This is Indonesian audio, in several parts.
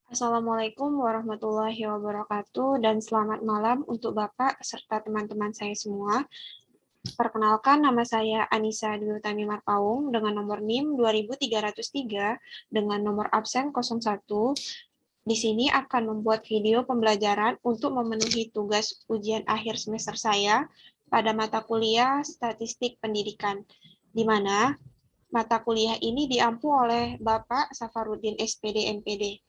Assalamualaikum warahmatullahi wabarakatuh dan selamat malam untuk Bapak serta teman-teman saya semua. Perkenalkan, nama saya Anissa Dwi Utami Marpaung dengan nomor NIM 2303 dengan nomor absen 01. Di sini akan membuat video pembelajaran untuk memenuhi tugas ujian akhir semester saya pada mata kuliah Statistik Pendidikan, di mana mata kuliah ini diampu oleh Bapak Safarudin SPD MPD.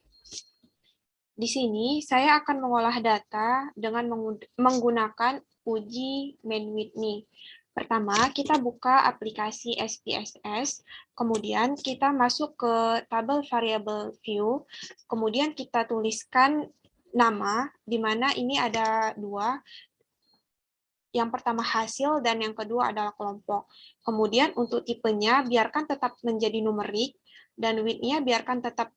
Di sini saya akan mengolah data dengan menggunakan uji Mann-Whitney. Pertama, kita buka aplikasi SPSS, kemudian kita masuk ke tabel variable view, kemudian kita tuliskan nama, di mana ini ada dua. Yang pertama hasil dan yang kedua adalah kelompok. Kemudian untuk tipenya biarkan tetap menjadi numerik dan width-nya biarkan tetap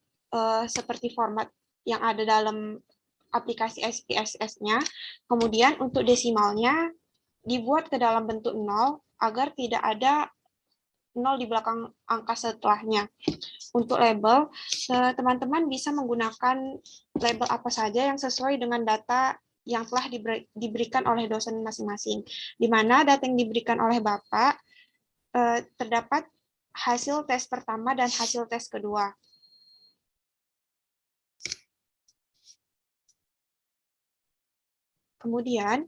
seperti format yang ada dalam aplikasi SPSS-nya. Kemudian untuk desimalnya dibuat ke dalam bentuk 0 agar tidak ada 0 di belakang angka setelahnya. Untuk label, teman-teman bisa menggunakan label apa saja yang sesuai dengan data yang telah diberikan oleh dosen masing-masing. Di mana data yang diberikan oleh Bapak terdapat hasil tes pertama dan hasil tes kedua. Kemudian,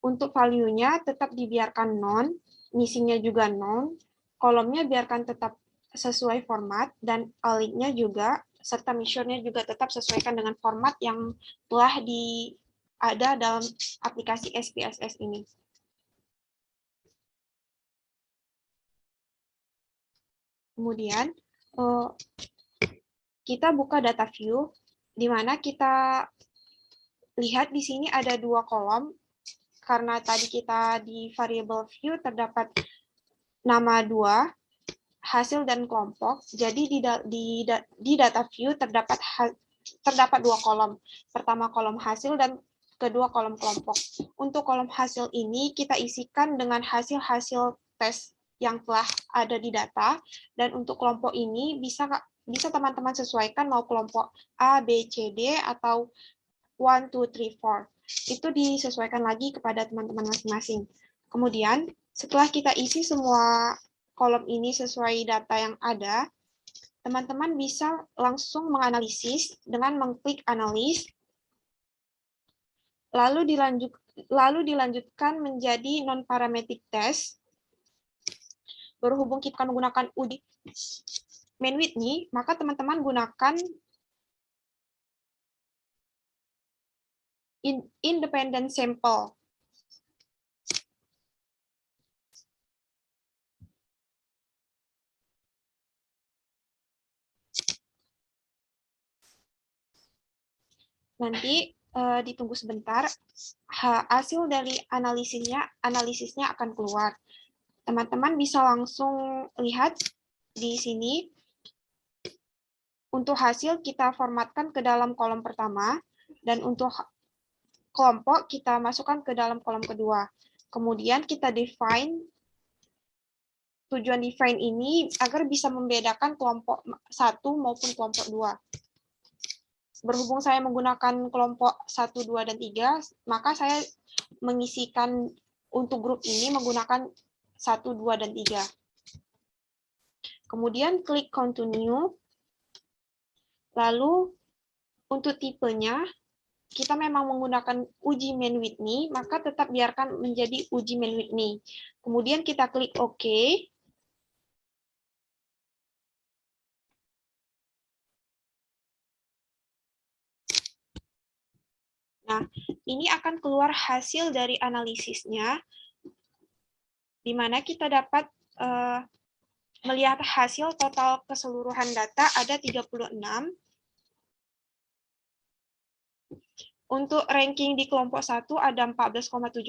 untuk value-nya tetap dibiarkan non, missing-nya juga non, kolomnya biarkan tetap sesuai format, dan align-nya juga, serta measure-nya juga tetap sesuaikan dengan format yang telah ada dalam aplikasi SPSS ini. Kemudian, kita buka data view, di mana kita lihat di sini ada dua kolom, karena tadi kita di variable view terdapat nama dua, hasil dan kelompok. Jadi di data view terdapat dua kolom. Pertama kolom hasil dan kedua kolom kelompok. Untuk kolom hasil ini kita isikan dengan hasil-hasil tes yang telah ada di data, dan untuk kelompok ini bisa teman-teman sesuaikan mau kelompok A, B, C, D atau 1, 2, 3, 4. Itu disesuaikan lagi kepada teman-teman masing-masing. Kemudian setelah kita isi semua kolom ini sesuai data yang ada, teman-teman bisa langsung menganalisis dengan mengklik analis, lalu dilanjutkan menjadi non-parametric test. Berhubung kita menggunakan uji Mann-Whitney, maka teman-teman gunakan independent sample. Nanti ditunggu sebentar, hasil dari analisisnya akan keluar. Teman-teman bisa langsung lihat di sini. Untuk hasil kita formatkan ke dalam kolom pertama, dan untuk kelompok kita masukkan ke dalam kolom kedua. Kemudian kita define, tujuan define ini agar bisa membedakan kelompok 1 maupun kelompok 2. Berhubung saya menggunakan kelompok 1, 2, dan 3, maka saya mengisikan untuk grup ini menggunakan 1, 2, dan 3. Kemudian klik continue. Lalu untuk tipenya, kita memang menggunakan uji Mann-Whitney, maka tetap biarkan menjadi uji Mann-Whitney. Kemudian kita klik OK. Nah, ini akan keluar hasil dari analisisnya, di mana kita dapat melihat hasil total keseluruhan data ada 36. Untuk ranking di kelompok 1 ada 14,17.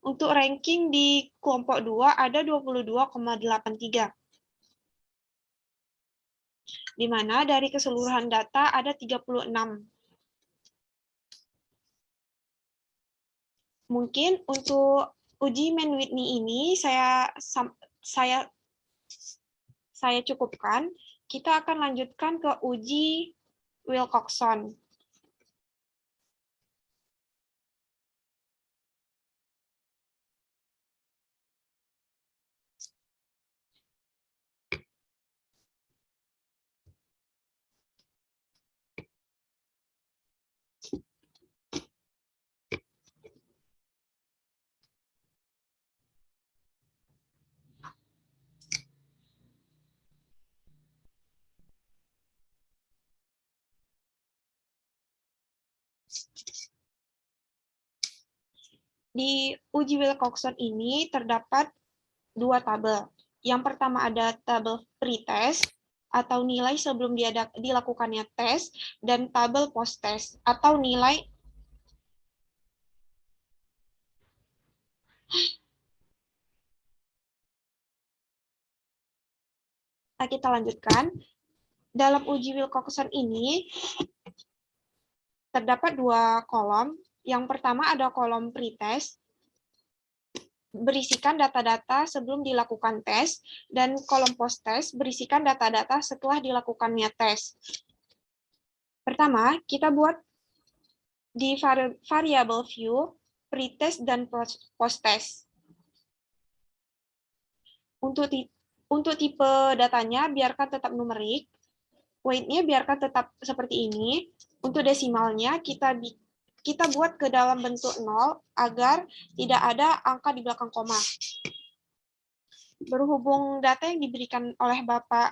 Untuk ranking di kelompok 2 ada 22,83. Di mana dari keseluruhan data ada 36. Mungkin untuk uji Mann-Whitney ini saya cukupkan. kita akan lanjutkan ke uji Wilcoxon. Di uji Wilcoxon ini terdapat dua tabel. Yang pertama ada tabel pretest atau nilai sebelum dilakukannya tes, dan tabel post-test atau nilai kita lanjutkan. Dalam uji Wilcoxon ini terdapat dua kolom. Yang pertama ada kolom pretest, berisikan data-data sebelum dilakukan tes, dan kolom post-test berisikan data-data setelah dilakukannya tes. Pertama, kita buat di variable view, pretest dan post-test. Untuk tipe datanya biarkan tetap numerik, weight-nya biarkan tetap seperti ini. Untuk desimalnya kita buat ke dalam bentuk 0 agar tidak ada angka di belakang koma. Berhubung data yang diberikan oleh Bapak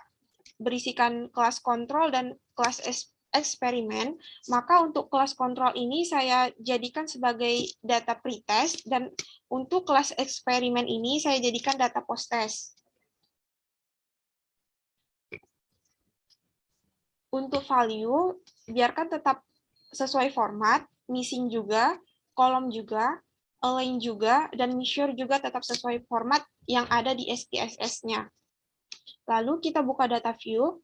berisikan kelas kontrol dan kelas eksperimen, maka untuk kelas kontrol ini saya jadikan sebagai data pretest, dan untuk kelas eksperimen ini saya jadikan data post-test. Untuk value, biarkan tetap sesuai format, missing juga, kolom juga, align juga, dan measure juga tetap sesuai format yang ada di SPSS-nya. Lalu kita buka data view.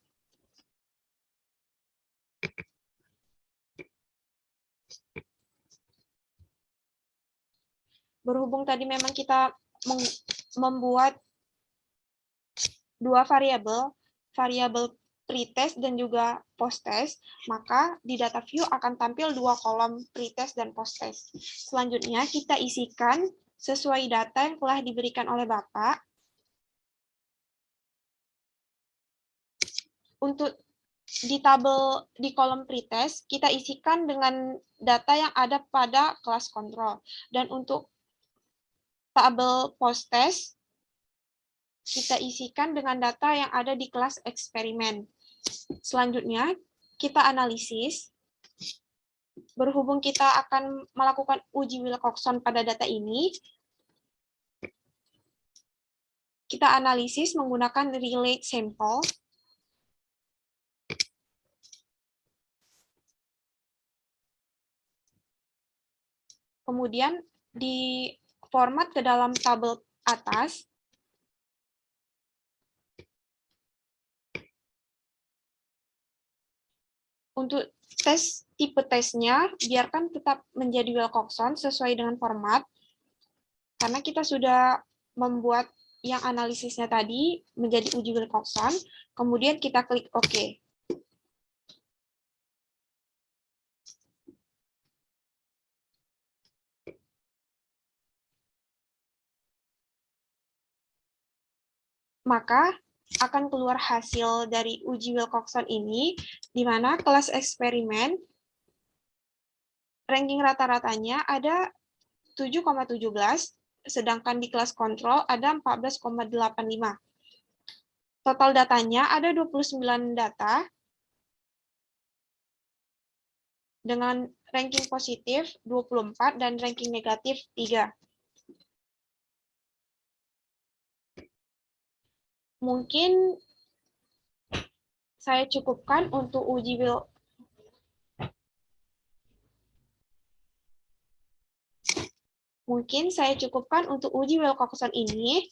Berhubung tadi memang kita membuat dua variabel pretest dan juga post-test, maka di data view akan tampil dua kolom pretest dan post-test. Selanjutnya kita isikan sesuai data yang telah diberikan oleh Bapak. Untuk di kolom pretest, kita isikan dengan data yang ada pada kelas kontrol. Dan untuk tabel post-test, kita isikan dengan data yang ada di kelas eksperimen. Selanjutnya, kita analisis. Berhubung kita akan melakukan uji Wilcoxon pada data ini, kita analisis menggunakan relate sample. Kemudian di format ke dalam tabel atas. Untuk tipe tesnya, biarkan tetap menjadi Wilcoxon sesuai dengan format, karena kita sudah membuat yang analisisnya tadi menjadi uji Wilcoxon, kemudian kita klik OK. Maka akan keluar hasil dari uji Wilcoxon ini, di mana kelas eksperimen ranking rata-ratanya ada 7,17, sedangkan di kelas kontrol ada 14,85. Total datanya ada 29 data, dengan ranking positif 24 dan ranking negatif 3. Mungkin saya cukupkan untuk uji Wilcoxon ini.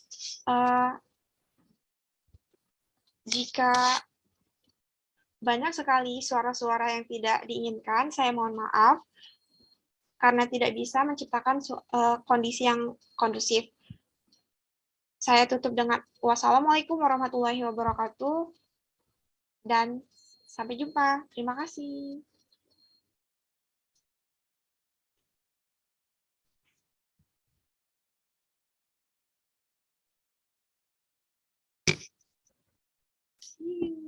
Jika banyak sekali suara-suara yang tidak diinginkan, saya mohon maaf karena tidak bisa menciptakan kondisi yang kondusif. Saya tutup dengan wassalamualaikum warahmatullahi wabarakatuh. dan sampai jumpa. Terima kasih. See you.